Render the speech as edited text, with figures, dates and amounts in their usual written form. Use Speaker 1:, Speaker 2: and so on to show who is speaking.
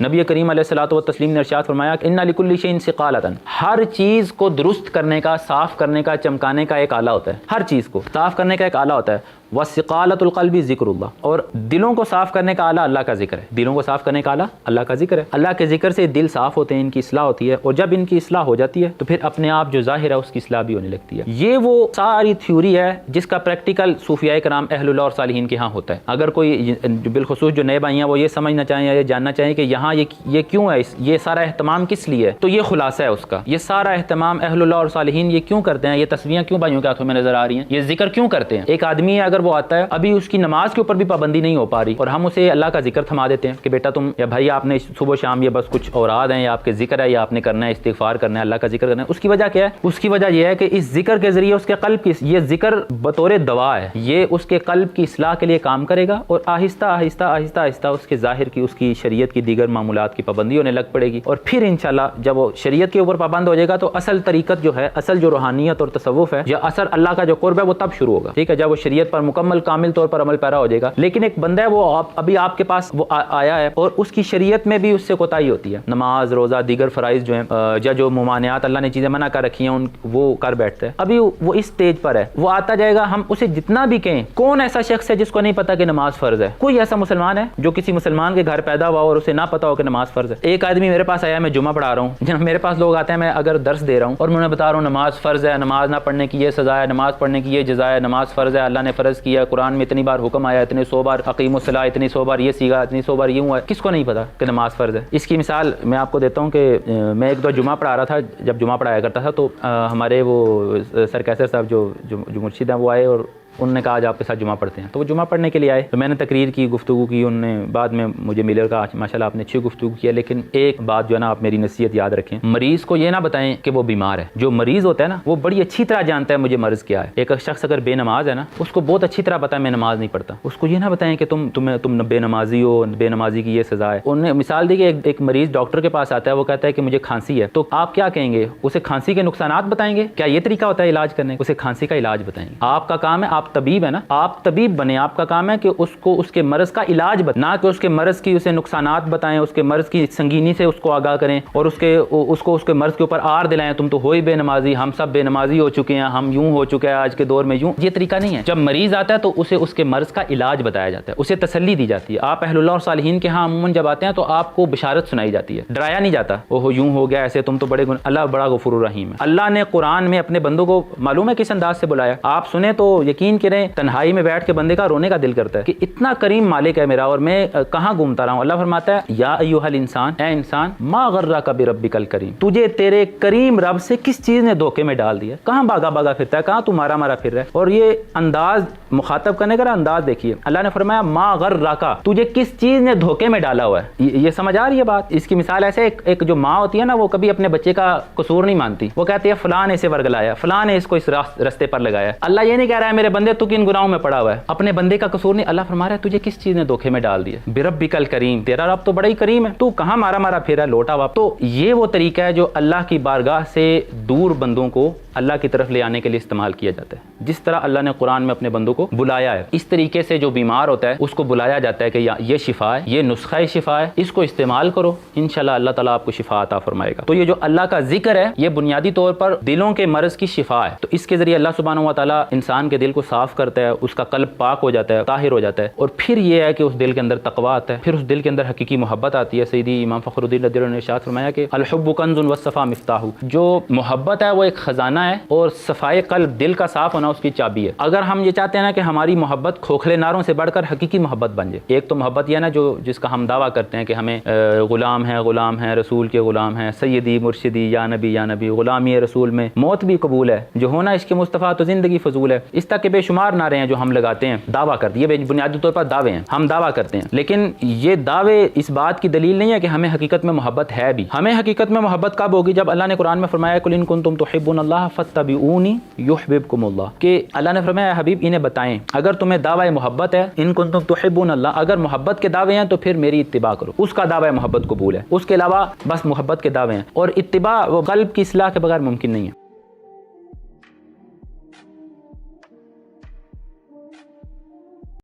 Speaker 1: نبی کریم علیہ الصلوۃ والتسلیم نے ارشاد فرمایا کہ ان لکل شیء ثقالۃ، ہر چیز کو درست کرنے کا، صاف کرنے کا، چمکانے کا ایک آلہ ہوتا ہے، ہر چیز کو صاف کرنے کا ایک آلہ ہوتا ہے۔ وَثِقَالَةُ الْقَلْبِ ذِكْرُ اللَّهِ، اور دلوں کو صاف کرنے کا آلہ اللہ کا ذکر ہے، دلوں کو صاف کرنے کا آلہ اللہ کا ذکر ہے۔ اللہ کے ذکر سے دل صاف ہوتے ہیں، ان کی اصلاح ہوتی ہے، اور جب ان کی اصلاح ہو جاتی ہے تو پھر اپنے آپ جو ظاہر ہے اس کی اصلاح بھی ہونے لگتی ہے۔ یہ وہ ساری تھیوری ہے جس کا پریکٹیکل صوفیاء کرام اہل اللہ اور صالحین کے ہاں ہوتا ہے۔ اگر کوئی بالخصوص جو نئے بھائی ہیں وہ یہ سمجھنا چاہیں یا یہ جاننا چاہیں کہ یہاں یہ کیوں ہے، یہ سارا اہتمام کس لیے ہے، تو یہ خلاصہ ہے اس کا۔ یہ سارا اہتمام اہل اللہ اور صالحین یہ کیوں کرتے ہیں، یہ تصویریں کیوں بھائیوں کے ہاتھوں میں نظر آ رہی ہیں، یہ ذکر کیوں کرتے ہیں۔ ایک آدمی ہے، اگر وہ آتا ہے، ابھی اس کی نماز کے اوپر بھی پابندی نہیں ہو پا رہی، اور ہم اسے اللہ کا ذکر تھما دیتے ہیں کہ بیٹا تم، یا بھائی آپ نے صبح شام یہ بس کچھ اوراد ہیں، یا آپ کے ذکر ہے، یا آپ نے کرنا ہے، استغفار کرنا ہے، اللہ کا ذکر کرنا ہے۔ اس کی وجہ کیا ہے؟ اس کی وجہ یہ ہے کہ اس ذکر کے ذریعے اس کے قلب کی، یہ ذکر بطور دوا ہے، یہ اس کے قلب کی اصلاح کے لیے کام کرے گا، اور آہستہ آہستہ آہستہ آہستہ اس کے ظاہر کی، اس کی شریعت کی دیگر معمولات کی پابندی ہونے لگ پڑے گی، اور پھر انشاءاللہ جب وہ شریعت کے اوپر پابند ہو جائے گا تو اصل طریقت جو ہے، اصل جو روحانیت اور تصوف ہے، یا اثر اللہ کا جو قرب ہے، وہ تب شروع ہوگا، ٹھیک ہے، جب وہ شریعت پر مکمل کامل طور پر عمل پیرا ہو جائے گا۔ لیکن ایک بندہ ہے، وہ ابھی آپ کے پاس وہ آیا ہے، اور اس کی شریعت میں بھی اس سے کوتاہی ہوتی ہے، نماز، روزہ، دیگر فرائض جو ہیں، یا جو ممانعات اللہ نے چیزیں منع کر رکھی ہیں وہ کر بیٹھتا ہے۔ ابھی وہ اس سٹیج پر ہے، وہ آتا جائے گا، ہم اسے جتنا بھی کہیں، کون ایسا شخص ہے جس کو نہیں پتا کہ نماز فرض ہے؟ کوئی ایسا مسلمان ہے جو کسی مسلمان کے گھر پیدا ہوا اور اسے نہ پتا ہو کہ نماز فرض ہے؟ ایک آدمی میرے پاس آیا، میں جمعہ پڑھا رہا ہوں، میرے پاس لوگ آتے ہیں، میں اگر درس دے رہا ہوں اور میں انہیں بتا رہا ہوں نماز فرض ہے، نماز نہ پڑھنے کی یہ سزا ہے، نماز پڑھنے کی یہ جزا ہے، نماز فرض ہے، اللہ نے فرض کیا، قرآن میں اتنی بار حکم آیا، اتنے 100 بار اقیم الصلاۃ، اتنی 100 بار یہ سیگا، اتنی 100 بار یہ ہوا ہے، کس کو نہیں پتا کہ نماز فرض ہے؟ اس کی مثال میں آپ کو دیتا ہوں کہ میں ایک دو جمعہ پڑھا رہا تھا، جب جمعہ پڑھایا کرتا تھا تو ہمارے وہ سر کیسر صاحب جو مرشد ہیں وہ آئے، اور انہوں نے کہا آج آپ کے ساتھ جمعہ پڑھتے ہیں، تو وہ جمعہ پڑھنے کے لیے آئے، تو میں نے تقریر کی، گفتگو کی، انہوں نے بعد میں مجھے ملے اور کہا ماشاءاللہ آپ نے اچھی گفتگو کیا، لیکن ایک بات جو ہے نا آپ میری نصیحت یاد رکھیں، مریض کو یہ نہ بتائیں کہ وہ بیمار ہے۔ جو مریض ہوتا ہے نا وہ بڑی اچھی طرح جانتا ہے مجھے مرض کیا ہے۔ ایک شخص اگر بے نماز ہے نا، اس کو بہت اچھی طرح پتا ہے میں نماز نہیں پڑھتا، اس کو یہ نہ بتائیں کہ تم بے نمازی ہو، بے نمازی کی یہ سزا ہے۔ انہوں نے مثال دی کہ ایک مریض ڈاکٹر کے پاس آتا ہے، وہ کہتا ہے کہ مجھے کھانسی ہے، تو آپ کیا کہیں گے؟ اسے کھانسی کے نقصانات بتائیں گے؟ کیا یہ طریقہ ہوتا ہے علاج کرنے کا؟ اسے کھانسی کا علاج بتائیں گے۔ آپ کا کام ہے، آپ طبیب ہے نا، آپ طبیب بنے، آپ کا کام ہے کہ اس کو اس کے مرض کا علاج بتائیں، نہ کہ اس کے مرض کی اسے نقصانات بتائیں، اس کے مرض کی سنگینی سے اس کو آگاہ کریں، اور اس کے مرض کے اوپر آر دلائیں، تم تو ہو ہی بے نمازی، ہم سب بے نمازی ہو چکے ہیں، ہم یوں ہو چکے ہیں آج کے دور میں یوں۔ یہ طریقہ نہیں ہے۔ جب مریض آتا ہے تو اسے اس کے مرض کا علاج بتایا جاتا ہے، اسے تسلی دی جاتی ہے۔ آپ اہل اللہ اور صالحین کے ہاں عموماً جب آتے ہیں تو آپ کو بشارت سنائی جاتی ہے، ڈرایا نہیں جاتا، اوہ یوں ہو گیا ایسے، تم تو بڑے اللہ بڑا غفور الرحیم ہے۔ اللہ نے قرآن میں اپنے بندوں کو معلوم ہے کس انداز سے بلایا، آپ سنیں تو یقین کریں، تنہائی میں بیٹھ کے بندے کا رونے کا دل کرتا ہے کہ اتنا کریم مالک ہے میرا، اور میں کہاں گھومتا رہا ہوں۔ اللہ فرماتا ہے یا ایھا الانسان، اے انسان، ما غرک بربک الکریم، تجھے تیرے کریم رب سے کس چیز نے دھوکے میں ڈال دیا؟ کہاں بھاگا پھرتا ہے، کہاں تو مارا پھر رہا ہے؟ اور یہ انداز مخاطب کرنے کا انداز دیکھیے، اللہ نے فرمایا ما غرک، تجھے کس چیز نے دھوکے میں ڈالا ہوا ہے۔ یہ سمجھ آ رہی ہے بات؟ اس کی مثال ایسے، ایک جو ماں ہوتی ہے نا، وہ کبھی اپنے بچے کا قصور نہیں مانتی، وہ کہتی ہے فلاں نے اسے ورگلایا، فلاں نے اس کو اس راستے پر لگایا۔ اللہ یہ نہیں کہہ رہا ہے میرے بندے تو کن گناہوں میں پڑا ہوا ہے، اپنے بندے کا قصور نہیں، اللہ فرما رہا ہے تجھے کس چیز نے دھوکے میں ڈال دیا؟ بربک الکریم، تیرا رب تو بڑا ہی کریم ہے، تو کہاں مارا پھیرا لوٹا واپ۔ تو یہ وہ طریقہ ہے جو اللہ کی بارگاہ سے دور بندوں کو اللہ کی طرف لے آنے کے لیے استعمال کیا جاتا ہے۔ جس طرح اللہ نے قرآن میں اپنے بندوں کو بلایا ہے، اس طریقے سے جو بیمار ہوتا ہے اس کو بلایا جاتا ہے کہ یہ شفا ہے، یہ نسخہ شفا ہے، اس کو استعمال کرو، انشاءاللہ اللہ تعالیٰ آپ کو شفا عطا فرمائے گا۔ تو یہ جو اللہ کا ذکر ہے، یہ بنیادی طور پر دلوں کے مرض کی شفا ہے۔ تو اس کے ذریعے اللہ سبحانہ و تعالیٰ انسان کے دل کو صاف کرتا ہے، اس کا قلب پاک ہو جاتا ہے، طاہر ہو جاتا ہے، اور پھر یہ ہے کہ اس دل کے اندر تقویٰ آتا ہے، پھر اس دل کے اندر حقیقی محبت آتی ہے۔ سیدی امام فخر الدین رضی اللہ عنہ نے ارشاد فرمایا کہ الحب کنز والصفا مفتاح، جو محبت ہے وہ ایک خزانہ ہے، اور صفائے قلب، دل کا صاف ہونا اس کی چابی ہے۔ اگر ہم یہ چاہتے ہیں نا کہ ہماری محبت کھوکھلے نعروں سے بڑھ کر حقیقی محبت بن جائے، ایک تو محبت یہ نا جس کا ہم دعویٰ کرتے ہیں کہ ہمیں غلام ہیں، رسول کے غلام ہیں، سیدی مرشدی یا نبی، غلامی رسول میں موت بھی قبول ہے، جو ہونا عشق مصطفیٰ تو زندگی فضول ہے۔ اس تک کے بے شمار نعرے ہیں جو ہم لگاتے ہیں، دعویٰ کرتے ہیں، یہ بنیادی طور پر دعوے ہیں، ہم دعویٰ کرتے ہیں، لیکن یہ دعوے اس بات کی دلیل نہیں ہے کہ ہمیں حقیقت میں محبت ہے بھی۔ ہمیں حقیقت میں محبت کب ہوگی؟ جب اللہ نے قرآن میں فرمایا قل ان کنتم تحبون اللہ فاتبعونی یحببکم اللہ، کہ اللہ نے فرمایا حبیب انہیں بتائیں اگر تمہیں دعوی محبت ہے، ان کنتم تحبون اللہ، اگر محبت کے دعوے ہیں تو پھر میری اتباع کرو، اس کا دعوی محبت قبول ہے، اس کے علاوہ بس محبت کے دعوے ہیں، اور اتباع قلب کی اصلاح کے بغیر ممکن نہیں ہے۔